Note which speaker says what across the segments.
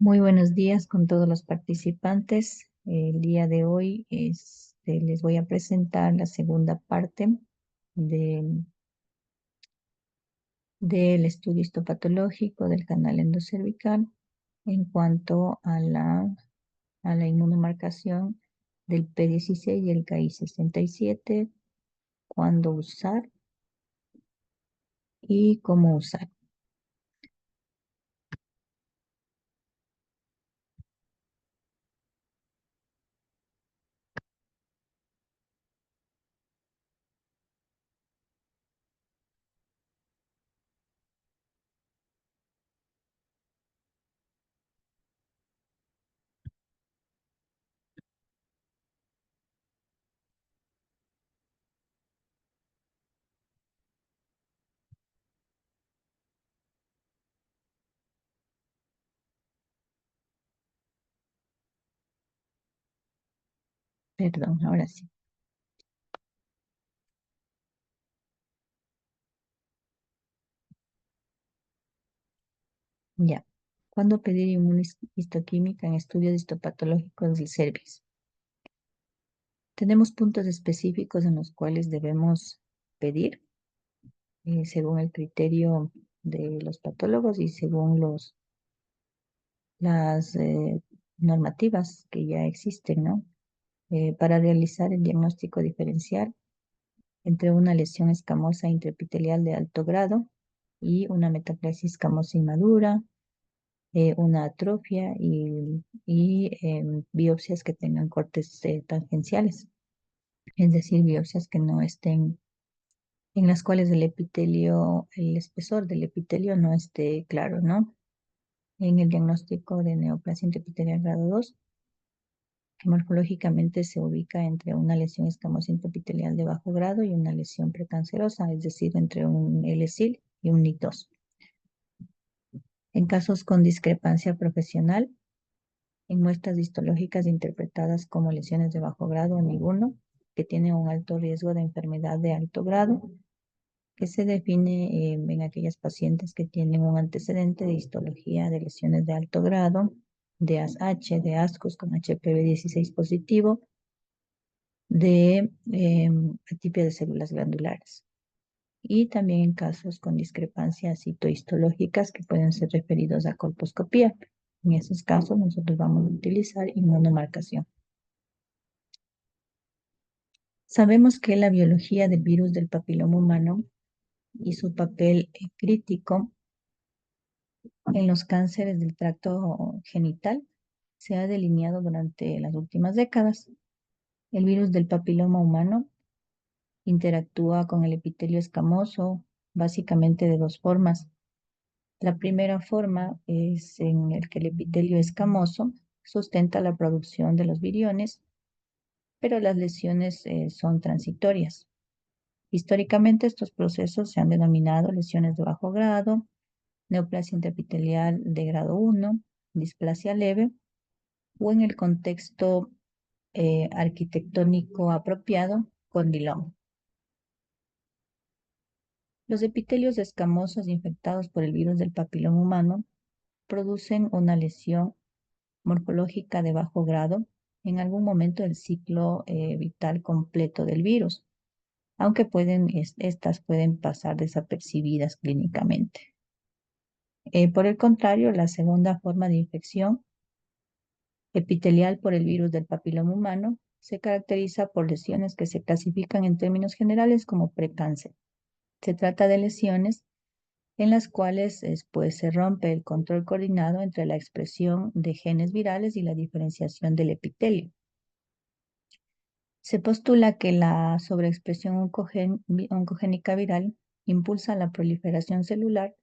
Speaker 1: Muy buenos días con todos los participantes. El día de hoy les voy a presentar la segunda parte de- del estudio histopatológico del canal endocervical en cuanto a la inmunomarcación del P16 y el KI67, cuándo usar y cómo usar. Perdón, ahora sí. Ya. ¿Cuándo pedir inmunohistoquímica en estudios histopatológicos del cervix? Tenemos puntos específicos en los cuales debemos pedir según el criterio de los patólogos y según las normativas que ya existen, ¿no? Para realizar el diagnóstico diferencial entre una lesión escamosa intraepitelial de alto grado y una metaplasia escamosa inmadura, una atrofia y biopsias que tengan cortes tangenciales, es decir, biopsias que no estén en las cuales el epitelio, el espesor del epitelio no esté claro, ¿no? En el diagnóstico de neoplasia intraepitelial grado 2, que morfológicamente se ubica entre una lesión escamosa intraepitelial de bajo grado y una lesión precancerosa, es decir, entre un LSIL y un NIT2. En casos con discrepancia profesional, en muestras histológicas interpretadas como lesiones de bajo grado o ninguno, que tienen un alto riesgo de enfermedad de alto grado, que se define en aquellas pacientes que tienen un antecedente de histología de lesiones de alto grado, de ASH, de ASCUS con HPV16 positivo, de atipia de células glandulares. Y también en casos con discrepancias citohistológicas que pueden ser referidos a colposcopía. En esos casos nosotros vamos a utilizar inmunomarcación. Sabemos que la biología del virus del papiloma humano y su papel crítico en los cánceres del tracto genital se ha delineado durante las últimas décadas. El virus del papiloma humano interactúa con el epitelio escamoso básicamente de dos formas. La primera forma es en el que el epitelio escamoso sustenta la producción de los viriones, pero las lesiones son transitorias. Históricamente estos procesos se han denominado lesiones de bajo grado, neoplasia intraepitelial de grado 1, displasia leve, o en el contexto arquitectónico apropiado, condiloma. Los epitelios escamosos infectados por el virus del papiloma humano producen una lesión morfológica de bajo grado en algún momento del ciclo vital completo del virus, aunque estas pueden pasar desapercibidas clínicamente. Por el contrario, la segunda forma de infección epitelial por el virus del papiloma humano se caracteriza por lesiones que se clasifican en términos generales como precáncer. Se trata de lesiones en las cuales pues, se rompe el control coordinado entre la expresión de genes virales y la diferenciación del epitelio. Se postula que la sobreexpresión oncogénica viral impulsa la proliferación celular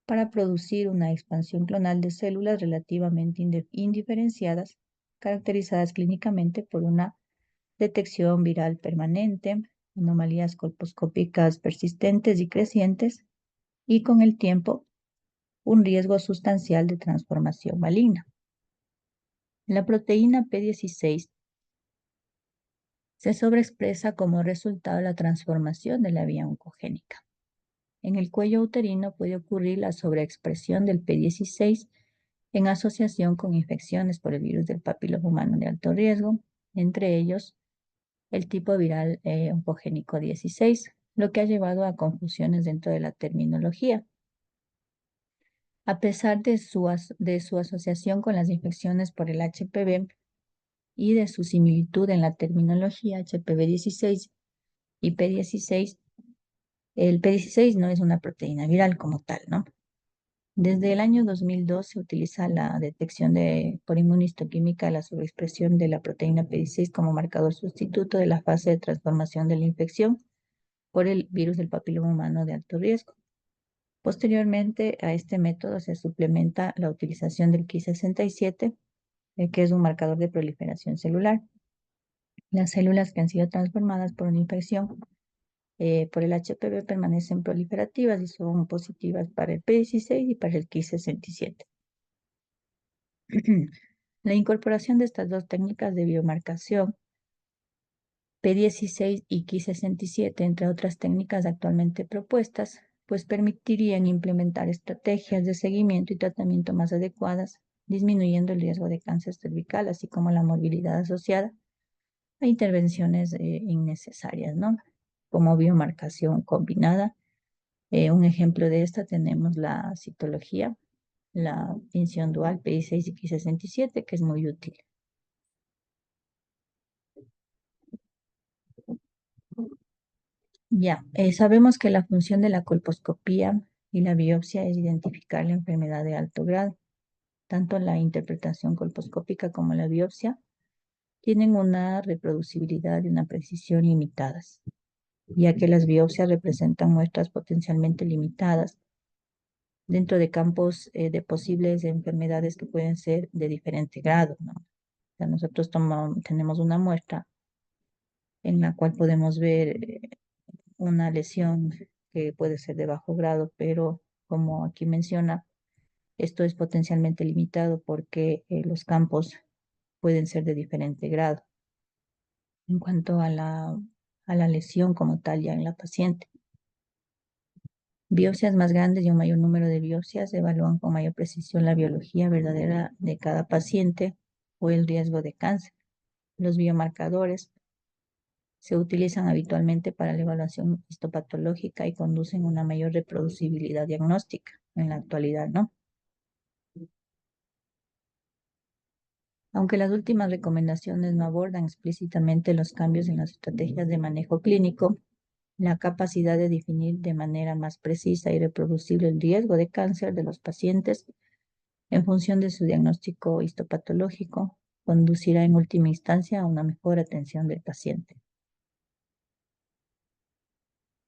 Speaker 1: para producir una expansión clonal de células relativamente indiferenciadas, caracterizadas clínicamente por una detección viral permanente, anomalías colposcópicas persistentes y crecientes, y con el tiempo un riesgo sustancial de transformación maligna. La proteína P16 se sobreexpresa como resultado de la transformación de la vía oncogénica. En el cuello uterino puede ocurrir la sobreexpresión del P16 en asociación con infecciones por el virus del papiloma humano de alto riesgo, entre ellos el tipo viral oncogénico 16, lo que ha llevado a confusiones dentro de la terminología. A pesar de su asociación con las infecciones por el HPV y de su similitud en la terminología HPV-16 y P16, el P16 no es una proteína viral como tal, ¿no? Desde el año 2002 se utiliza la detección por inmunistoquímica de la sobreexpresión de la proteína P16 como marcador sustituto de la fase de transformación de la infección por el virus del papiloma humano de alto riesgo. Posteriormente a este método se suplementa la utilización del Ki67, que es un marcador de proliferación celular. Las células que han sido transformadas por una infección por el HPV permanecen proliferativas y son positivas para el P16 y para el Ki67. La incorporación de estas dos técnicas de biomarcación, P16 y Ki67, entre otras técnicas actualmente propuestas, pues permitirían implementar estrategias de seguimiento y tratamiento más adecuadas, disminuyendo el riesgo de cáncer cervical, así como la morbilidad asociada a intervenciones innecesarias, ¿no? Como biomarcación combinada. Un ejemplo de esta tenemos la citología, la tinción dual P16 y Ki67, que es muy útil. Ya, sabemos que la función de la colposcopía y la biopsia es identificar la enfermedad de alto grado. Tanto la interpretación colposcópica como la biopsia tienen una reproducibilidad y una precisión limitadas, ya que las biopsias representan muestras potencialmente limitadas dentro de campos de posibles enfermedades que pueden ser de diferente grado, ¿no? O sea, nosotros tenemos una muestra en la cual podemos ver una lesión que puede ser de bajo grado, pero como aquí menciona, esto es potencialmente limitado porque los campos pueden ser de diferente grado en cuanto a la lesión como tal ya en la paciente. Biopsias más grandes y un mayor número de biopsias evalúan con mayor precisión la biología verdadera de cada paciente o el riesgo de cáncer. Los biomarcadores se utilizan habitualmente para la evaluación histopatológica y conducen a una mayor reproducibilidad diagnóstica en la actualidad, ¿no? Aunque las últimas recomendaciones no abordan explícitamente los cambios en las estrategias de manejo clínico, la capacidad de definir de manera más precisa y reproducible el riesgo de cáncer de los pacientes en función de su diagnóstico histopatológico conducirá en última instancia a una mejor atención del paciente.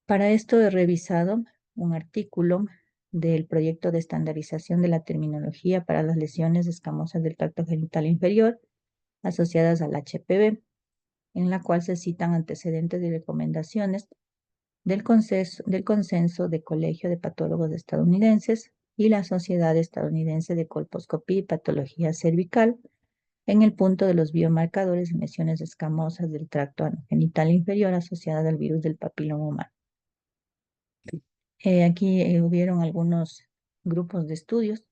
Speaker 1: Para esto he revisado un artículo del proyecto de estandarización de la terminología para las lesiones escamosas del tracto genital inferior asociadas al HPV, en la cual se citan antecedentes y recomendaciones del consenso de Colegio de Patólogos Estadounidenses y la Sociedad Estadounidense de Colposcopía y Patología Cervical en el punto de los biomarcadores en lesiones escamosas del tracto genital inferior asociadas al virus del papiloma humano. Aquí hubieron algunos grupos de estudios,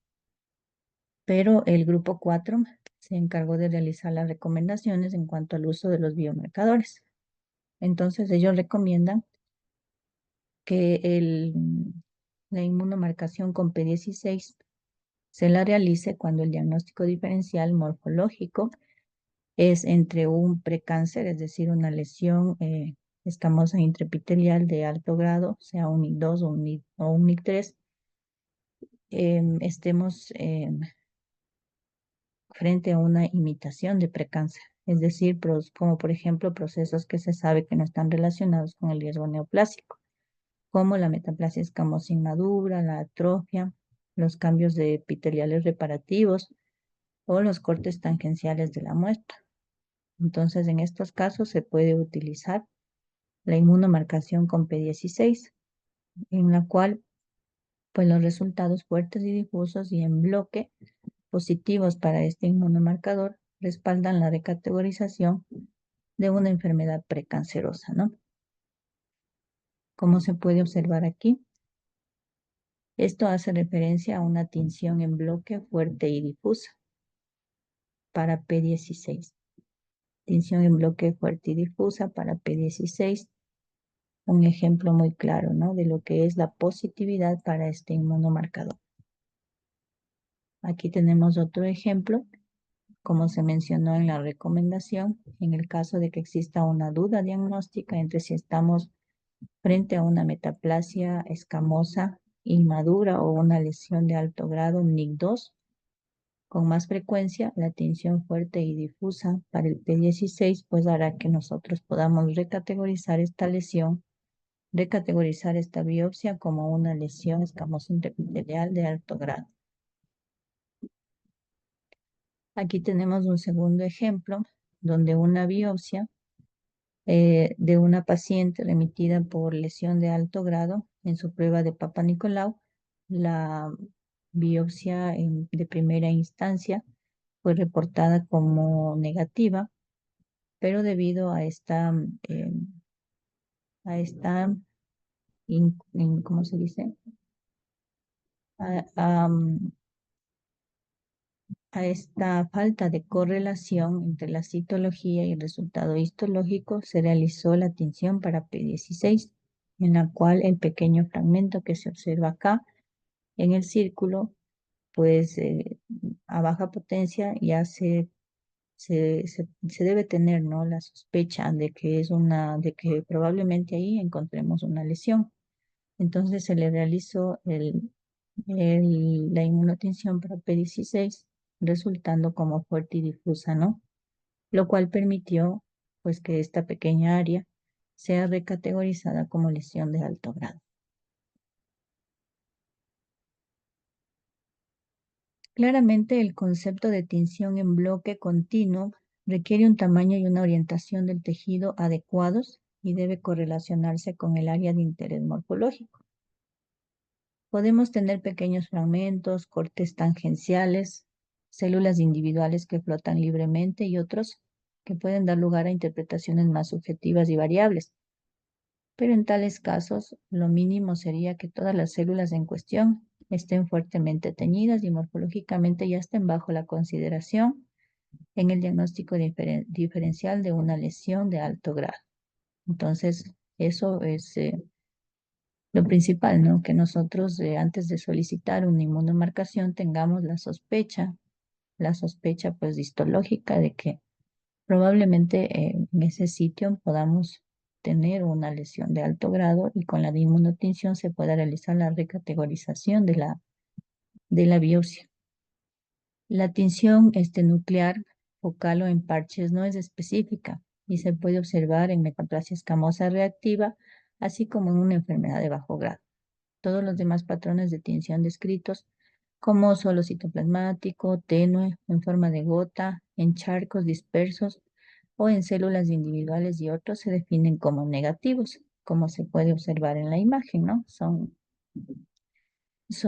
Speaker 1: pero el grupo 4 se encargó de realizar las recomendaciones en cuanto al uso de los biomarcadores. Entonces, ellos recomiendan que la inmunomarcación con P16 se la realice cuando el diagnóstico diferencial morfológico es entre un precáncer, es decir, una lesión escamosa intraepitelial de alto grado, sea un NIC2 o un NIC3, estemos frente a una imitación de precáncer, es decir, como por ejemplo procesos que se sabe que no están relacionados con el riesgo neoplásico, como la metaplasia escamosa inmadura, la atrofia, los cambios de epiteliales reparativos o los cortes tangenciales de la muestra. Entonces, en estos casos se puede utilizar la inmunomarcación con P16, en la cual pues los resultados fuertes y difusos y en bloque positivos para este inmunomarcador respaldan la recategorización de una enfermedad precancerosa, ¿no? Como se puede observar aquí, Esto hace referencia a una tinción en bloque fuerte y difusa para P16. Tinción en bloque fuerte y difusa para P16. Un ejemplo muy claro, ¿no? De lo que es la positividad para este inmunomarcador. Aquí tenemos otro ejemplo, como se mencionó en la recomendación, en el caso de que exista una duda diagnóstica entre si estamos frente a una metaplasia escamosa inmadura o una lesión de alto grado NIC2, con más frecuencia, la tinción fuerte y difusa para el P16 pues hará que nosotros podamos recategorizar esta lesión, recategorizar esta biopsia como una lesión escamosa intraepitelial de alto grado. Aquí tenemos un segundo ejemplo donde una biopsia de una paciente remitida por lesión de alto grado en su prueba de Papa Nicolau, la biopsia de primera instancia fue reportada como negativa, pero debido a eh, esta ¿cómo se dice? A, a, mm, a esta falta de correlación entre la citología y el resultado histológico, se realizó la tinción para P16, en la cual el pequeño fragmento que se observa acá en el círculo, pues a baja potencia ya se debe tener, ¿no? La sospecha de que de que probablemente ahí encontremos una lesión. Entonces se le realizó la inmunotinción para P16, resultando como fuerte y difusa, ¿no? Lo cual permitió, pues, que esta pequeña área sea recategorizada como lesión de alto grado. Claramente, el concepto de tinción en bloque continuo requiere un tamaño y una orientación del tejido adecuados y debe correlacionarse con el área de interés morfológico. Podemos tener pequeños fragmentos, cortes tangenciales, células individuales que flotan libremente y otros que pueden dar lugar a interpretaciones más subjetivas y variables. Pero en tales casos, lo mínimo sería que todas las células en cuestión estén fuertemente teñidas y morfológicamente ya estén bajo la consideración en el diagnóstico diferencial de una lesión de alto grado. Entonces, eso es lo principal, ¿no? Que nosotros antes de solicitar una inmunomarcación tengamos la sospecha pues histológica de que probablemente en ese sitio podamos tener una lesión de alto grado y con la de inmunotinción se pueda realizar la recategorización de la biopsia. La tinción nuclear, focal o en parches no es específica y se puede observar en metaplasia escamosa reactiva, así como en una enfermedad de bajo grado. Todos los demás patrones de tinción descritos, como solo citoplasmático, tenue, en forma de gota, en charcos dispersos o en células individuales y otros, se definen como negativos, como se puede observar en la imagen, ¿no? Es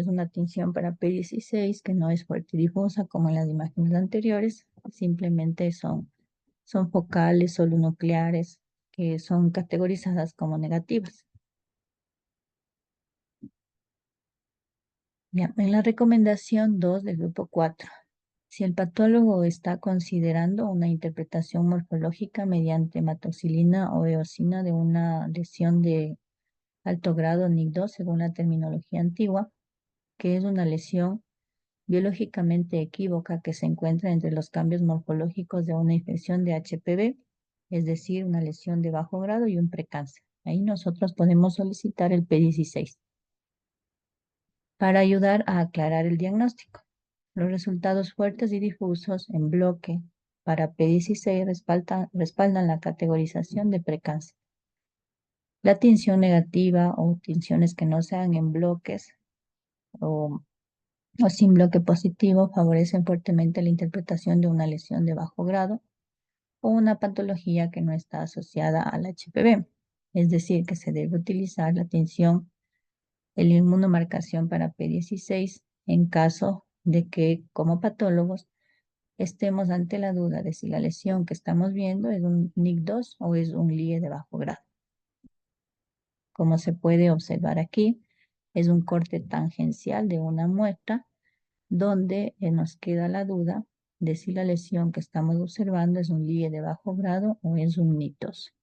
Speaker 1: una tinción para P16 que no es fuerte y difusa como en las imágenes anteriores, simplemente son focales, solo nucleares, que son categorizadas como negativas. Ya, en la recomendación 2 del grupo 4, si el patólogo está considerando una interpretación morfológica mediante hematoxilina o eosina de una lesión de alto grado NIC2 según la terminología antigua, que es una lesión biológicamente equívoca que se encuentra entre los cambios morfológicos de una infección de HPV, es decir, una lesión de bajo grado y un precáncer. Ahí nosotros podemos solicitar el P16 para ayudar a aclarar el diagnóstico. Los resultados fuertes y difusos en bloque para P16 respaldan la categorización de precáncer. La tinción negativa o tinciones que no sean en bloques o sin bloque positivo favorecen fuertemente la interpretación de una lesión de bajo grado o una patología que no está asociada al HPV. Es decir, que se debe utilizar la tinción, la inmunomarcación para P16 en caso de que, como patólogos, estemos ante la duda de si la lesión que estamos viendo es un NIC2 o es un LIE de bajo grado. Como se puede observar aquí, es un corte tangencial de una muestra donde nos queda la duda de si la lesión que estamos observando es un Lie de bajo grado o es un NITOS.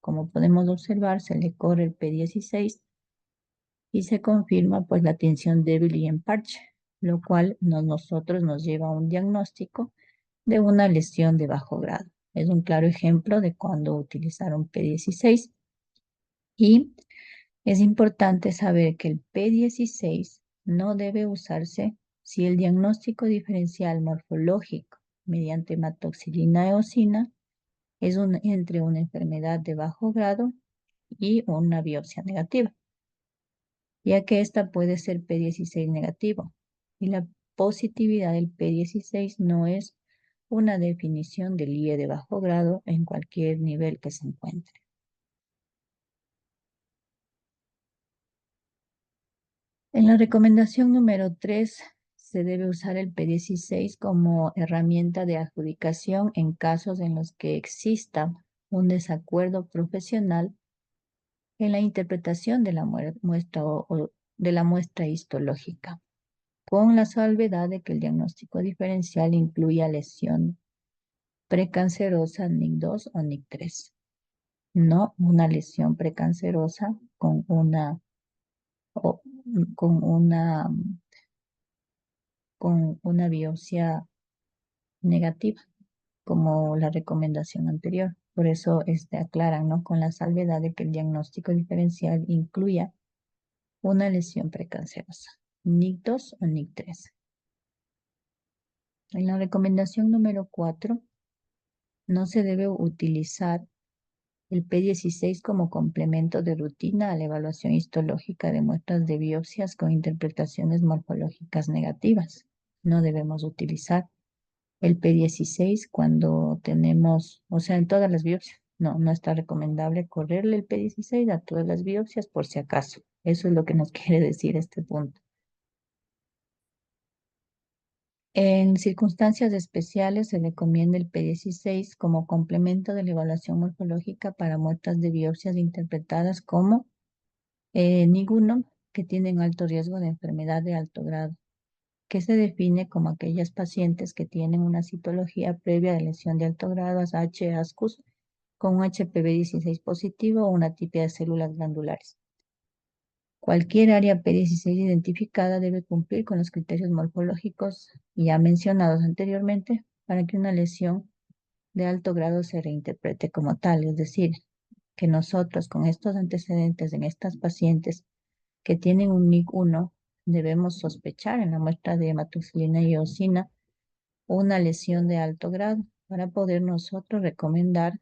Speaker 1: Como podemos observar, se le corre el P16 y se confirma pues la tensión débil y en parche, lo cual nosotros nos lleva a un diagnóstico de una lesión de bajo grado. Es un claro ejemplo de cuando utilizar un P16 y es importante saber que el P16 no debe usarse si el diagnóstico diferencial morfológico mediante hematoxilina eosina es entre una enfermedad de bajo grado y una biopsia negativa, ya que esta puede ser P16 negativo y la positividad del P16 no es una definición del IE de bajo grado en cualquier nivel que se encuentre. En la recomendación número 3 se debe usar el P16 como herramienta de adjudicación en casos en los que exista un desacuerdo profesional en la interpretación de la muestra o de la muestra histológica, con la salvedad de que el diagnóstico diferencial incluya lesión precancerosa NIC2 o NIC3, no una lesión precancerosa o- con una, con una biopsia negativa, como la recomendación anterior. Por eso aclaran, ¿no? Con la salvedad de que el diagnóstico diferencial incluya una lesión precancerosa, NIC2 o NIC3. En la recomendación número 4, no se debe utilizar el P16 como complemento de rutina a la evaluación histológica de muestras de biopsias con interpretaciones morfológicas negativas. No debemos utilizar el P16 cuando tenemos, o sea, en todas las biopsias. No, no está recomendable correrle el P16 a todas las biopsias por si acaso. Eso es lo que nos quiere decir este punto. En circunstancias especiales se recomienda el P16 como complemento de la evaluación morfológica para muestras de biopsias interpretadas como ninguno que tienen alto riesgo de enfermedad de alto grado, que se define como aquellas pacientes que tienen una citología previa de lesión de alto grado, H-ASCUS, con un HPV16 positivo o una tipia de células glandulares. Cualquier área P16 identificada debe cumplir con los criterios morfológicos ya mencionados anteriormente para que una lesión de alto grado se reinterprete como tal, es decir, que nosotros con estos antecedentes en estas pacientes que tienen un NIC1 debemos sospechar en la muestra de hematoxilina y eosina una lesión de alto grado para poder nosotros recomendar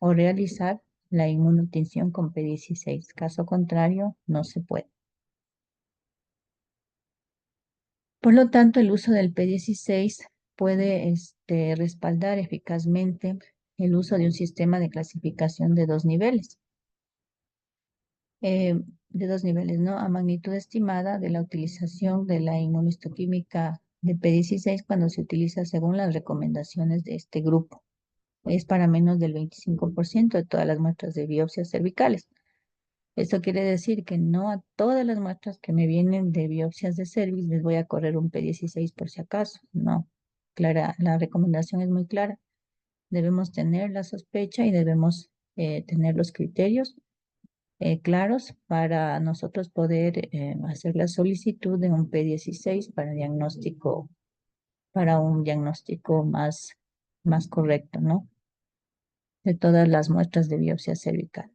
Speaker 1: o realizar la inmunotinción con P16. Caso contrario, no se puede. Por lo tanto, el uso del P16 puede respaldar eficazmente el uso de un sistema de clasificación de dos niveles, ¿no? A magnitud estimada de la utilización de la inmunohistoquímica de P16 cuando se utiliza según las recomendaciones de este grupo. Es para menos del 25% de todas las muestras de biopsias cervicales. Esto quiere decir que no a todas las muestras que me vienen de biopsias de cervix les voy a correr un P16 por si acaso. No, clara, la recomendación es muy clara. Debemos tener la sospecha y debemos tener los criterios claros para nosotros poder hacer la solicitud de un P16 para un diagnóstico más correcto, ¿no? De todas las muestras de biopsia cervical.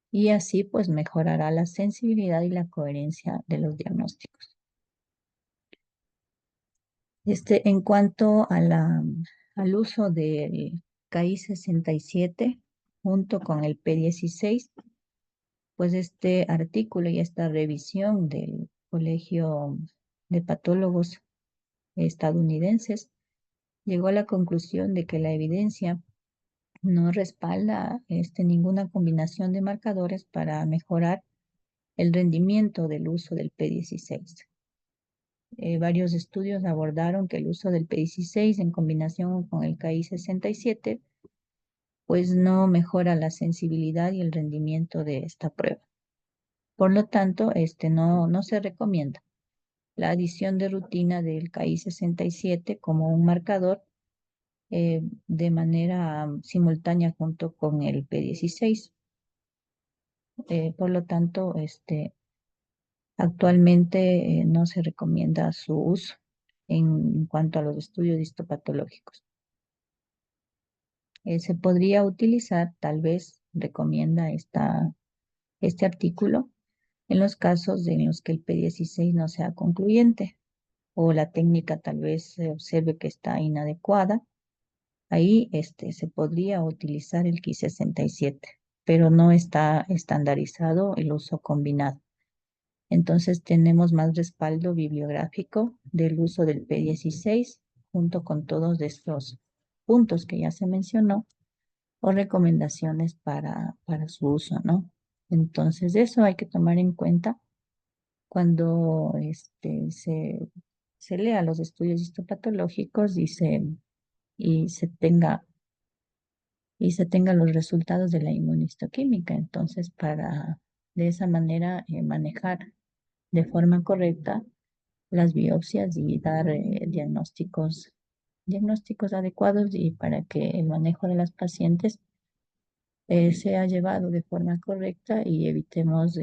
Speaker 1: Y así pues mejorará la sensibilidad y la coherencia de los diagnósticos. En cuanto a al uso del KI 67 junto con el P16, pues este artículo y esta revisión del Colegio de Patólogos estadounidenses llegó a la conclusión de que la evidencia no respalda ninguna combinación de marcadores para mejorar el rendimiento del uso del P16. Varios estudios abordaron que el uso del P16 en combinación con el KI 67 pues no mejora la sensibilidad y el rendimiento de esta prueba. Por lo tanto, no se recomienda la adición de rutina del KI67 como un marcador de manera simultánea junto con el P16. Por lo tanto, actualmente no se recomienda su uso en cuanto a los estudios histopatológicos. Se podría utilizar, tal vez recomienda este artículo, en los casos en los que el P16 no sea concluyente o la técnica tal vez se observe que está inadecuada. Ahí se podría utilizar el Ki67, pero no está estandarizado el uso combinado. Entonces tenemos más respaldo bibliográfico del uso del P16 junto con todos estos puntos que ya se mencionó o recomendaciones para su uso, ¿no? Entonces eso hay que tomar en cuenta cuando se lea los estudios histopatológicos y se tenga los resultados de la inmunistoquímica. Entonces, para de esa manera manejar de forma correcta las biopsias y dar diagnósticos adecuados y para que el manejo de las pacientes sea llevado de forma correcta y evitemos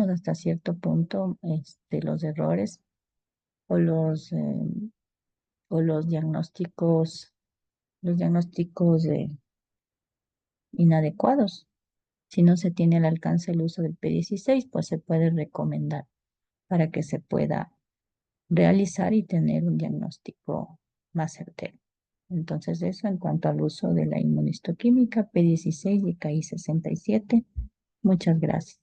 Speaker 1: hasta cierto punto los errores o los diagnósticos inadecuados. Si no se tiene al alcance el uso del P16, pues se puede recomendar para que se pueda realizar y tener un diagnóstico más certero. Entonces, eso en cuanto al uso de la inmunistoquímica, P16 y KI67. Muchas gracias.